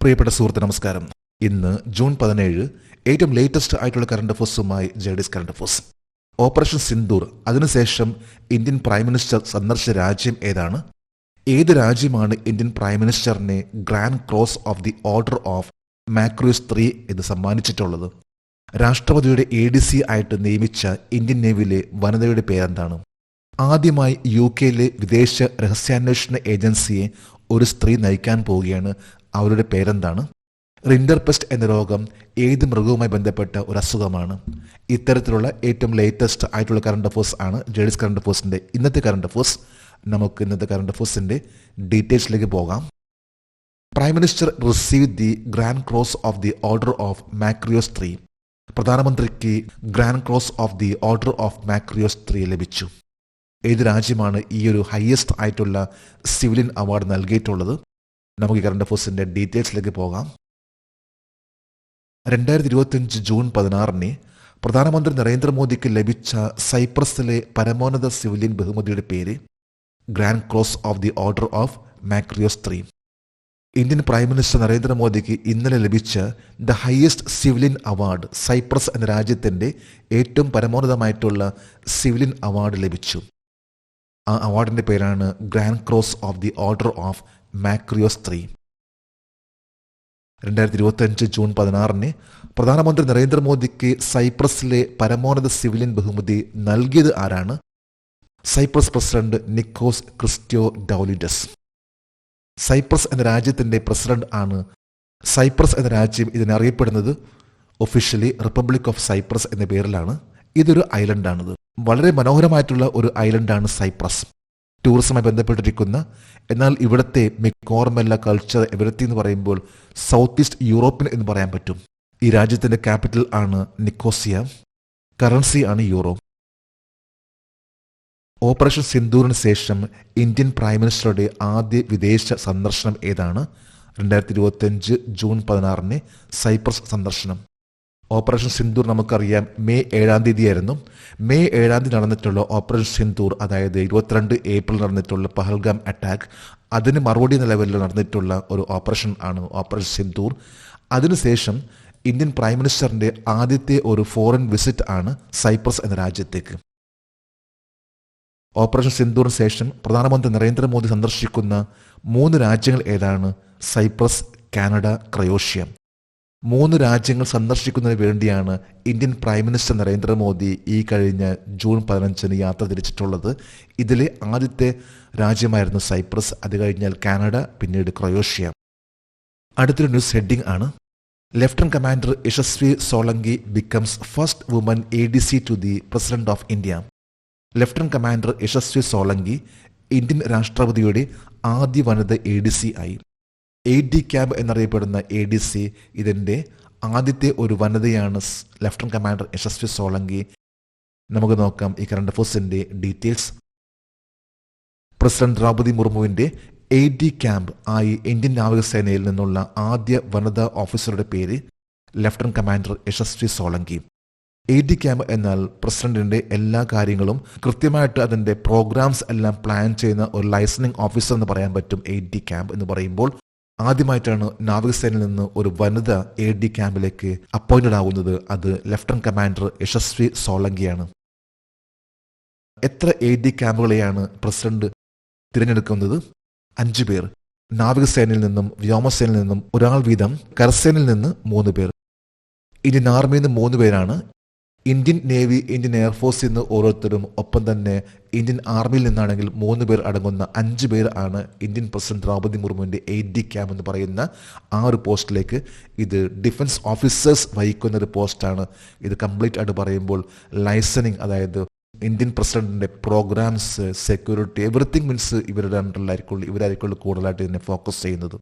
പ്രിയപ്പെട്ട സുഹൃത്ത് നമസ്കാരം. ഇന്ന് ജൂൺ 17 ഏറ്റവും ലേറ്റസ്റ്റ് ആയിട്ടുള്ള കറണ്ട് അഫേഴ്സുമായി ജെഡിസ് കറണ്ട് അഫേഴ്സ്. ഓപ്പറേഷൻ സിന്ദൂർ, അതിനുശേഷം ഇന്ത്യൻ പ്രൈം മിനിസ്റ്റർ സന്ദർശിച്ച രാജ്യം ഏതാണ്? ഏത് രാജ്യമാണ് ഇന്ത്യൻ പ്രൈം മിനിസ്റ്ററിനെ grand cross of the order of Makarios III ഇത് സമ്മാനിച്ചിട്ടുള്ളത്? രാഷ്ട്രപതിയുടെ ADC ആയിട്ട് നിയമിച്ച ഇന്ത്യൻ നേവിയിലെ വനിതയുടെ പേരെന്താണ്? ആദ്യമായി UK വിദേശ രഹസ്യാന്വേഷണ ഏജൻസിയെ ഒരു സ്ത്രീ നയിക്കാൻ പോവുകയാണ്. അവരുടെ പേരെന്താണ്? റിൻഡർപെസ്റ്റ് എന്ന രോഗം ഏത് മൃഗവുമായി ബന്ധപ്പെട്ട ഒരു അസുഖമാണ്? ഇത്തരത്തിലുള്ള ഏറ്റവും ലേറ്റസ്റ്റ് ആയിട്ടുള്ള കറണ്ട് അഫേഴ്സ് ആണ് ജെഡിസ് കറണ്ട് അഫേഴ്സിന്റെ ഇന്നത്തെ കറണ്ട് അഫേഴ്സ്. നമുക്ക് ഇന്നത്തെ കറണ്ട് അഫേഴ്സിന്റെ ഡീറ്റെയിൽസിലേക്ക് പോകാം. Prime minister receive the grand cross of the order of Makarios III. പ്രധാനമന്ത്രിക്ക് grand cross of the order of Makarios III ലഭിച്ചു. ഏത് രാജ്യമാണ് ഈ ഒരു ഹയസ്റ്റ് ആയിട്ടുള്ള സിവിലിയൻ അവാർഡ് നൽകിയിട്ടുള്ളത്? നമുക്ക് ഈ കറണ്ട് അഫേഴ്സിന്റെ ഡീറ്റെയിൽസിലേക്ക് പോകാം. 2025 ജൂൺ 16 പ്രധാനമന്ത്രി നരേന്ദ്രമോദിക്ക് ലഭിച്ച സൈപ്രസിലെ പരമോന്നത സിവിലിയൻ ബഹുമതിയുടെ പേര് grand cross of the order of Makarios III. Indian prime minister നരേന്ദ്രമോദിക്ക് ഇന്നലെ ലഭിച്ച the highest civilian award, Cyprus എന്ന രാജ്യത്തിന്റെ ഏറ്റവും പരമോന്നതമായിട്ടുള്ള സിവിലിയൻ അവാർഡ് ലഭിച്ചു. ആ അവാർഡിന്റെ പേരാണ് grand cross of the order of Makarios III. 2025 June 16 പ്രധാനമന്ത്രി നരേന്ദ്രമോദിക്ക് സൈപ്രസിലെ പരമോന്നത സിവിലിയൻ ബഹുമതി നൽകിയത് ആരാണ്? Cyprus president Nikos Christodoulides. Cyprus എന്ന രാജ്യത്തിന്റെ പ്രസിഡന്റ് ആണ്. സൈപ്രസ് എന്ന രാജ്യം ഇതിനറിയപ്പെടുന്നത് ഒഫീഷ്യലി റിപ്പബ്ലിക് ഓഫ് സൈപ്രസ് എന്ന പേരിലാണ്. ഇതൊരു ഐലൻഡാണിത്. വളരെ മനോഹരമായിട്ടുള്ള ഒരു ഐലൻഡാണ് സൈപ്രസ്. ടൂറിസവുമായി ബന്ധപ്പെട്ടിരിക്കുന്ന, എന്നാൽ ഇവിടുത്തെ മിക്കോർമെല്ല കൾച്ചർ എവരിത്തിങ് എന്ന് പറയുമ്പോൾ സൗത്ത് ഈസ്റ്റ് യൂറോപ്പിന് എന്ന് പറയാൻ പറ്റും. ഈ രാജ്യത്തിന്റെ ക്യാപിറ്റൽ ആണ് നിക്കോസിയ. കറൻസി ആണ് യൂറോ. ഓപ്പറേഷൻ സിന്ദൂറിന് ശേഷം ഇന്ത്യൻ പ്രൈം മിനിസ്റ്ററുടെ ആദ്യ വിദേശ സന്ദർശനം ഏതാണ്? 2025 ജൂൺ 16 സൈപ്രസ് സന്ദർശനം. ഓപ്പറേഷൻ സിന്ദൂർ നമുക്കറിയാം മെയ് 7 ആയിരുന്നു. മെയ് 7 നടന്നിട്ടുള്ള ഓപ്പറേഷൻ സിന്ദൂർ, അതായത് 22 ഏപ്രിൽ നടന്നിട്ടുള്ള പഹൽഗാം അറ്റാക്ക്, അതിന് മറുപടി നിലവിൽ നടന്നിട്ടുള്ള ഒരു ഓപ്പറേഷൻ ആണ് ഓപ്പറേഷൻ സിന്ദൂർ. അതിനുശേഷം ഇന്ത്യൻ പ്രൈം മിനിസ്റ്ററിന്റെ ആദ്യത്തെ ഒരു ഫോറിൻ വിസിറ്റ് ആണ് സൈപ്രസ് എന്ന രാജ്യത്തേക്ക്. ഓപ്പറേഷൻ സിന്ദൂറിന് ശേഷം പ്രധാനമന്ത്രി നരേന്ദ്രമോദി സന്ദർശിക്കുന്ന 3 രാജ്യങ്ങൾ ഏതാണ്? Cyprus, Canada, Croatia. 3 രാജ്യങ്ങൾ സന്ദർശിക്കുന്നതിന് വേണ്ടിയാണ് ഇന്ത്യൻ പ്രൈം മിനിസ്റ്റർ നരേന്ദ്രമോദി ഈ കഴിഞ്ഞ ജൂൺ 15 യാത്ര തിരിച്ചിട്ടുള്ളത്. ഇതിലെ ആദ്യത്തെ രാജ്യമായിരുന്നു സൈപ്രസ്, അത് കഴിഞ്ഞാൽ കാനഡ, പിന്നീട് ക്രൊയേഷ്യ. അടുത്തൊരു ന്യൂസ് ഹെഡിംഗ് ആണ്: lieutenant commander Yashasvi Solanki becomes first woman ADC to the president of India. Lieutenant commander Yashasvi Solanki Indian രാഷ്ട്രപതിയുടെ ആദ്യ വനിത ADC ആയി. AD ക്യാമ്പ് എന്നറിയപ്പെടുന്ന ADC, ഇതിൻ്റെ ആദ്യത്തെ ഒരു വനിതയാണ് ലഫ്റ്റനന്റ് കമാൻഡർ യശസ്വി സോളങ്കി. നമുക്ക് നോക്കാം ഈ കറണ്ട് അഫേഴ്സിന്റെ ഡീറ്റെയിൽസ്. പ്രസിഡന്റ് ദ്രൗപദി മുർമുവിന്റെ AD ക്യാമ്പ് ആയി ഇന്ത്യൻ നാവികസേനയിൽ നിന്നുള്ള ആദ്യ വനിതാ ഓഫീസറുടെ പേര് lieutenant commander Yashasvi Solanki. AD camp എന്നാൽ പ്രസിഡന്റിന്റെ എല്ലാ കാര്യങ്ങളും കൃത്യമായിട്ട് അതിന്റെ പ്രോഗ്രാംസ് എല്ലാം പ്ലാൻ ചെയ്യുന്ന ഒരു ലൈസണിംഗ് ഓഫീസർ എന്ന് പറയാൻ പറ്റും AD ക്യാമ്പ് എന്ന് പറയുമ്പോൾ. ആദ്യമായിട്ടാണ് നാവികസേനയിൽ നിന്ന് ഒരു വനിത AD ക്യാമ്പിലേക്ക് അപ്പോയിന്റഡ് ആവുന്നത്. അത് ലഫ്റ്റനന്റ് കമാൻഡർ യശസ്വി സോളങ്കിയാണ്. എത്ര AD ക്യാമ്പുകളെയാണ് പ്രസിഡന്റ് തിരഞ്ഞെടുക്കുന്നത്? 5 പേർ. നാവികസേനയിൽ നിന്നും വ്യോമസേനയിൽ നിന്നും ഒരാൾ വീതം, കരസേനയിൽ നിന്ന് 3 പേർ, ഇന്ത്യൻ ആർമിയിൽ നിന്ന് 3 പേരാണ്, ഇന്ത്യൻ നേവി, ഇന്ത്യൻ എയർഫോഴ്സിൽ നിന്ന് ഓരോരുത്തരും, ഒപ്പം തന്നെ ഇന്ത്യൻ ആർമിയിൽ നിന്നാണെങ്കിൽ 3 പേർ അടങ്ങുന്ന 5 പേർ ആണ് ഇന്ത്യൻ പ്രസിഡന്റ് ദ്രൗപദി മുർമുവിന്റെ AD ക്യാമ്പ് എന്ന് പറയുന്ന ആ ഒരു പോസ്റ്റിലേക്ക്. ഇത് ഡിഫൻസ് ഓഫീസേഴ്സ് വഹിക്കുന്ന ഒരു പോസ്റ്റാണ്. ഇത് കംപ്ലീറ്റ് ആയിട്ട് പറയുമ്പോൾ ലൈസണിങ്, അതായത് ഇന്ത്യൻ പ്രസിഡന്റിന്റെ പ്രോഗ്രാംസ്, സെക്യൂരിറ്റി, എവറിത്തിങ് മീൻസ് ഇവരുടെ അണ്ടറിലായിരിക്കും, ഇവരായിരിക്കും കൂടുതലായിട്ട് ഇതിനെ ഫോക്കസ് ചെയ്യുന്നത്.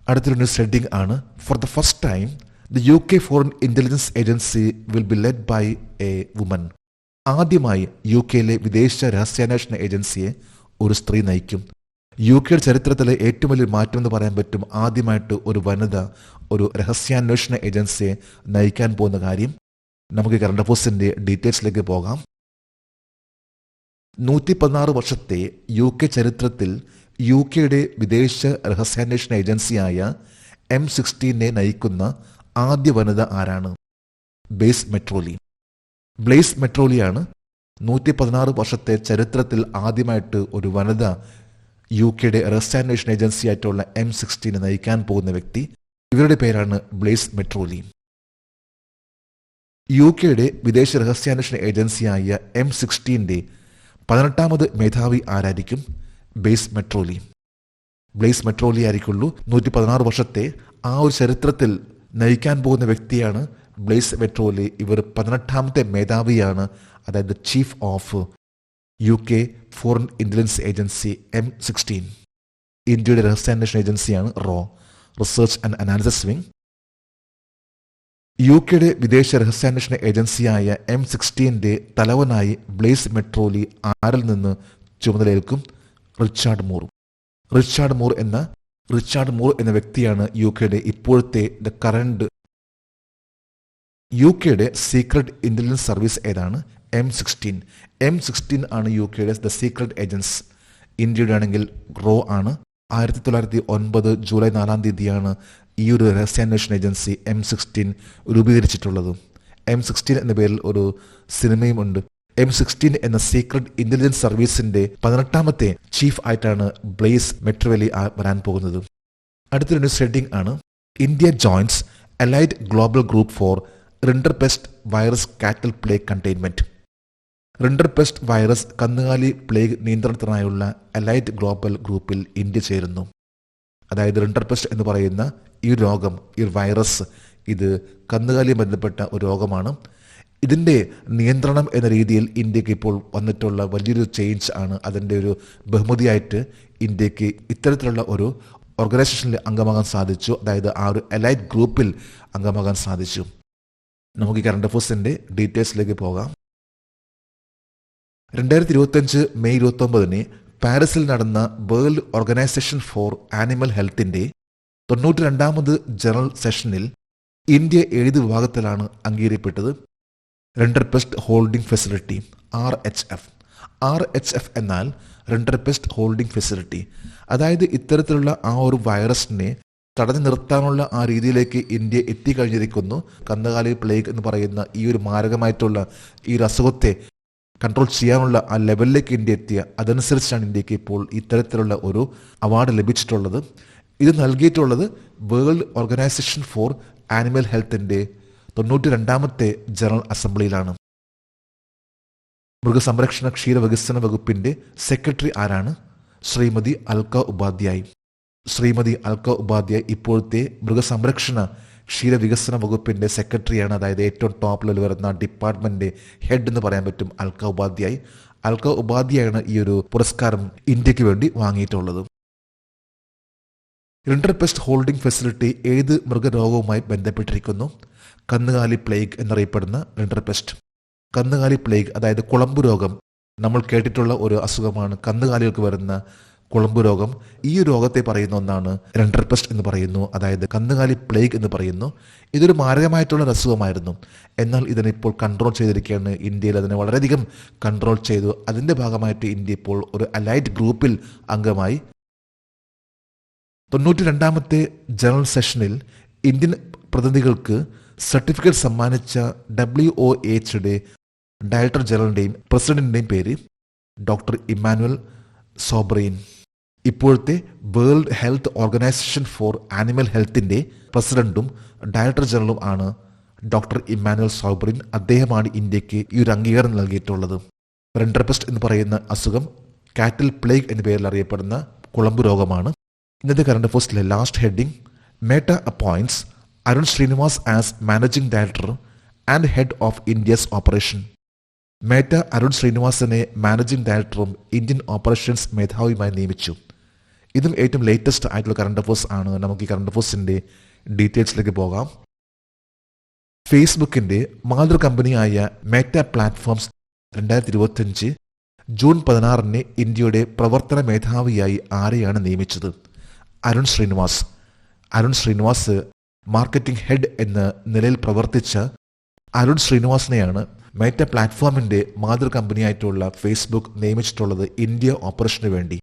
അടുത്തൊരു ന്യൂസ് ഹെഡിംഗ് ആണ്: for the first time The UK Foreign Intelligence Agency will be led by a woman. ആദ്യമായി UK വിദേശ രഹസ്യാന്വേഷണ ഏജൻസിയെ ഒരു സ്ത്രീ നയിക്കും. UK ചരിത്രത്തിലെ ഏറ്റവും വലിയ മാറ്റം എന്ന് പറയാൻ പറ്റും. ആദ്യമായിട്ട് ഒരു വനിത ഒരു രഹസ്യാന്വേഷണ ഏജൻസിയെ നയിക്കാൻ പോകുന്ന കാര്യം. നമുക്ക് കറണ്ട് അഫേഴ്സിന്റെ ഡീറ്റെയിൽസിലേക്ക് പോകാം. 116 വർഷത്തെ UK ചരിത്രത്തിൽ UK വിദേശ രഹസ്യാന്വേഷണ ഏജൻസിയായ M16 നയിക്കുന്ന ആദ്യ വനിത ആരാണ്? ബ്ലേസ് മെട്രോലി. ബ്ലേസ് മെട്രോലിയാണ് 116 വർഷത്തെ ചരിത്രത്തിൽ ആദ്യമായിട്ട് ഒരു വനിത UK രഹസ്യാന്വേഷണ ഏജൻസി ആയിട്ടുള്ള M16 നയിക്കാൻ പോകുന്ന വ്യക്തി. ഇവരുടെ പേരാണ് ബ്ലേസ് മെട്രോലി. UK വിദേശ രഹസ്യാന്വേഷണ ഏജൻസിയായ M16 18ാമത് മേധാവി ആരായിരിക്കും? ബ്ലേസ് മെട്രോലി. ബ്ലേസ് മെട്രോലി ആയിരിക്കുള്ളൂ 116 വർഷത്തെ ആ ഒരു ചരിത്രത്തിൽ നയിക്കാൻ പോകുന്ന വ്യക്തിയാണ് ബ്ലേസ് മെട്രോലി. ഇവർ 18ാമത്തെ മേധാവിയാണ്, അതായത് chief of UK foreign intelligence agency M16. ഇന്ത്യയുടെ രഹസ്യാന്വേഷണ ഏജൻസിയാണ് research and analysis wing. UK വിദേശ രഹസ്യാന്വേഷണ ഏജൻസിയായ M16 തലവനായി ബ്ലേസ് മെട്രോലി ആരിൽ നിന്ന് ചുമതലയേൽക്കും? റിച്ചാർഡ് മൂർ എന്ന വ്യക്തിയാണ് ഇപ്പോഴത്തെ UK സീക്രട്ട് ഇന്റലിജൻസ് സർവീസ് ഏതാണ്? M16 ആണ് UK സീക്രട്ട് ഏജൻസ്. ഇന്ത്യയുടെ ആണെങ്കിൽ ആണ്. 1909 ജൂലൈ 4 ഈ ഒരു രഹസ്യാന്വേഷണ ഏജൻസി M16 രൂപീകരിച്ചിട്ടുള്ളത്. M16 എന്ന പേരിൽ ഒരു സിനിമയും ഉണ്ട്. M16 എന്ന സീക്രട്ട് ഇന്റലിജൻസ് സർവീസിന്റെ 18ാമത്തെ ചീഫ് ആയിട്ടാണ് ബ്ലേസ് മെട്രോലി വരാൻ പോകുന്നത്. അടുത്തൊരു ന്യൂസ് ഹെഡിംഗ് ആണ്: India joins allied global group for rinderpest virus cattle plague containment. Rinderpest virus കന്നുകാലി പ്ലേഗ് നിയന്ത്രണത്തിനായുള്ള അലൈഡ് ഗ്ലോബൽ ഗ്രൂപ്പിൽ ഇന്ത്യ ചേരുന്നു. അതായത് റിൻഡർപെസ്റ്റ് എന്ന് പറയുന്ന ഈ രോഗം, ഈ വൈറസ്, ഇത് കന്നുകാലിയെ ബന്ധപ്പെട്ട ഒരു രോഗമാണ്. ഇതിൻ്റെ നിയന്ത്രണം എന്ന രീതിയിൽ ഇന്ത്യക്ക് ഇപ്പോൾ വന്നിട്ടുള്ള വലിയൊരു ചേഞ്ച് ആണ്. അതിൻ്റെ ഒരു ബഹുമതിയായിട്ട് ഇന്ത്യക്ക് ഇത്തരത്തിലുള്ള ഒരു ഓർഗനൈസേഷനിൽ അംഗമാകാൻ സാധിച്ചു. അതായത് ആ ഒരു അലൈഡ് ഗ്രൂപ്പിൽ അംഗമാകാൻ സാധിച്ചു. നമുക്ക് ഈ കറണ്ട് അഫയേഴ്സിൻ്റെ ഡീറ്റെയിൽസിലേക്ക് പോകാം. 2025 മെയ് 29 പാരീസിൽ നടന്ന വേൾഡ് ഓർഗനൈസേഷൻ ഫോർ ആനിമൽ ഹെൽത്തിന്റെ 92ാമത് ജനറൽ സെഷനിൽ ഇന്ത്യ ഏത് വിഭാഗത്തിലാണ് അംഗീകരിക്കപ്പെട്ടത്? റിൻഡർപെസ്റ്റ് ഹോൾഡിംഗ് ഫെസിലിറ്റി, RHF എന്നാൽ റിൻഡർപെസ്റ്റ് ഹോൾഡിംഗ് ഫെസിലിറ്റി. അതായത് ഇത്തരത്തിലുള്ള ആ ഒരു വൈറസിനെ തടഞ്ഞു നിർത്താനുള്ള ആ രീതിയിലേക്ക് ഇന്ത്യ എത്തിക്കഴിഞ്ഞിരിക്കുന്നു. കന്നുകാലി പ്ലേഗ് എന്ന് പറയുന്ന ഈ ഒരു മാരകമായിട്ടുള്ള ഈ ഒരു അസുഖത്തെ കൺട്രോൾ ചെയ്യാനുള്ള ആ ലെവലിലേക്ക് ഇന്ത്യ എത്തിയ. അതനുസരിച്ചാണ് ഇന്ത്യക്ക് ഇപ്പോൾ ഇത്തരത്തിലുള്ള ഒരു അവാർഡ് ലഭിച്ചിട്ടുള്ളത്. ഇത് നൽകിയിട്ടുള്ളത് വേൾഡ് ഓർഗനൈസേഷൻ ഫോർ ആനിമൽ ഹെൽത്തിന്റെ 92ാമത്തെ ജനറൽ അസംബ്ലിയിലാണ്. മൃഗസംരക്ഷണ ക്ഷീരവികസന വകുപ്പിന്റെ സെക്രട്ടറി ആരാണ്? ശ്രീമതി അൽക്ക ഉപാധ്യായ് ഇപ്പോഴത്തെ മൃഗസംരക്ഷണ ക്ഷീരവികസന വകുപ്പിന്റെ സെക്രട്ടറിയാണ്. അതായത് ഏറ്റവും ടോപ്പ് ലെവൽ വരുന്ന ഡിപ്പാർട്ട്മെന്റ് ഹെഡ് എന്ന് പറയാൻ പറ്റും അൽക്ക ഉപാധ്യായാണ് ഈ ഒരു പുരസ്കാരം ഇന്ത്യക്ക് വേണ്ടി വാങ്ങിയിട്ടുള്ളത്. റിൻഡർപെസ്റ്റ് ഹോൾഡിംഗ് ഫെസിലിറ്റി ഏത് മൃഗരോഗവുമായി ബന്ധപ്പെട്ടിരിക്കുന്നു? കന്നുകാലി പ്ലേഗ് എന്നറിയപ്പെടുന്ന റിൻഡർപെസ്റ്റ്. കന്നുകാലി പ്ലേഗ് അതായത് കുളമ്പ് രോഗം, നമ്മൾ കേട്ടിട്ടുള്ള ഒരു അസുഖമാണ് കന്നുകാലികൾക്ക് വരുന്ന കുളമ്പ് രോഗം. ഈ രോഗത്തെ പറയുന്ന ഒന്നാണ് റിൻഡർപെസ്റ്റ് എന്ന് പറയുന്നു, അതായത് കന്നുകാലി പ്ലേഗ് എന്ന് പറയുന്നു. ഇതൊരു മാരകമായിട്ടുള്ള അസുഖമായിരുന്നു. എന്നാൽ ഇതിനിപ്പോൾ കൺട്രോൾ ചെയ്തിരിക്കുകയാണ്. ഇന്ത്യയിൽ അതിനെ വളരെയധികം കൺട്രോൾ ചെയ്തു. അതിന്റെ ഭാഗമായിട്ട് ഇന്ത്യ ഇപ്പോൾ ഒരു അലൈഡ് ഗ്രൂപ്പിൽ അംഗമായി. 92ാമത്തെ ജനറൽ സെഷനിൽ ഇന്ത്യൻ പ്രതിനിധികൾക്ക് സർട്ടിഫിക്കറ്റ് സമ്മാനിച്ച WHO ഡയറക്ടർ ജനറലിന്റെയും പ്രസിഡന്റിന്റെയും പേര് ഡോക്ടർ ഇമ്മാനുവൽ സോബ്രെയിൻ. ഇപ്പോഴത്തെ world health organisation for animal ഹെൽത്തിന്റെ പ്രസിഡന്റും ഡയറക്ടർ ജനറലും ആണ് ഡോക്ടർ ഇമ്മാനുവൽ സോബ്രെയിൻ. അദ്ദേഹമാണ് ഇന്ത്യക്ക് ഈ ഒരു അംഗീകാരം നൽകിയിട്ടുള്ളത്. റിൻഡർപെസ്റ്റ് എന്ന് പറയുന്ന അസുഖം കാറ്റൽ പ്ലേഗ് എന്ന പേരിൽ അറിയപ്പെടുന്ന കുളമ്പ് രോഗമാണ്. ഇന്നത്തെ കറണ്ട് അഫയേഴ്സിലെ last heading: Meta appoints Arun Srinivas as managing director and head of India's operation. മേട്ട അരുൺ ശ്രീനിവാസനെ മാനേജിംഗ് ഡയറക്ടറും ഇന്ത്യൻ ഓപ്പറേഷൻസ് മേധാവിയുമായി നിയമിച്ചു. ഇതും ഏറ്റവും ലേറ്റസ്റ്റ് ആയിട്ടുള്ള കറണ്ട് അഫയേഴ്സ് ആണ്. നമുക്ക് ഈ കറണ്ട് അഫയേഴ്സിന്റെ ഡീറ്റെയിൽസിലേക്ക് പോകാം. ഫേസ്ബുക്കിന്റെ മാതൃ കമ്പനിയായ മേറ്റ പ്ലാറ്റ്ഫോംസ് 2025 ജൂൺ 16 ഇന്ത്യയുടെ പ്രവർത്തന മേധാവിയായി ആരെയാണ് നിയമിച്ചത്? അരുൺ ശ്രീനിവാസ് മാർക്കറ്റിംഗ് ഹെഡ് എന്ന നിലയിൽ പ്രവർത്തിച്ച അരുൺ ശ്രീനിവാസിനെയാണ് മേറ്റ പ്ലാറ്റ്ഫോമിന്റെ മാതൃ കമ്പനിയായിട്ടുള്ള ഫേസ്ബുക്ക് നിയമിച്ചിട്ടുള്ളത് ഇന്ത്യ ഓപ്പറേഷന് വേണ്ടി.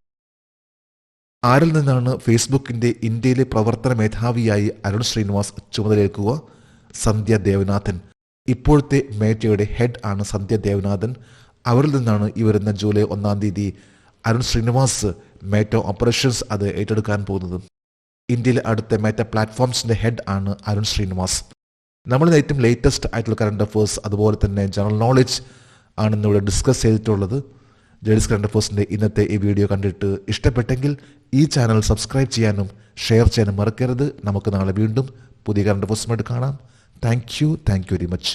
ആരിൽ നിന്നാണ് ഫേസ്ബുക്കിന്റെ ഇന്ത്യയിലെ പ്രവർത്തന മേധാവിയായി അരുൺ ശ്രീനിവാസ് ചുമതലയേൽക്കുക? സന്ധ്യ ദേവനാഥൻ. ഇപ്പോഴത്തെ മേറ്റയുടെ ഹെഡ് ആണ് സന്ധ്യ ദേവനാഥൻ. അവരിൽ നിന്നാണ് ഈ വരുന്ന ജൂലൈ 1 തീയതി അരുൺ ശ്രീനിവാസ് മേറ്റ ഓപ്പറേഷൻസ് അത് ഏറ്റെടുക്കാൻ പോകുന്നത്. ഇന്ത്യയിലെ അടുത്ത മേറ്റ പ്ലാറ്റ്ഫോംസിന്റെ ഹെഡ് ആണ് അരുൺ ശ്രീനിവാസ്. നമ്മൾ ഏറ്റവും ലേറ്റസ്റ്റ് ആയിട്ടുള്ള കറണ്ട് അഫേഴ്സ് അതുപോലെ തന്നെ ജനറൽ നോളജ് ആണ് ഇന്നിവിടെ ഡിസ്കസ് ചെയ്തിട്ടുള്ളത്. ജേഡീസ് കറണ്ട് അഫേഴ്സിന്റെ ഇന്നത്തെ ഈ വീഡിയോ കണ്ടിട്ട് ഇഷ്ടപ്പെട്ടെങ്കിൽ ഈ ചാനൽ സബ്സ്ക്രൈബ് ചെയ്യാനും ഷെയർ ചെയ്യാനും മറക്കരുത്. നമുക്ക് നാളെ വീണ്ടും പുതിയ കറണ്ട് അഫേഴ്സുമായിട്ട് കാണാം. Thank you very much.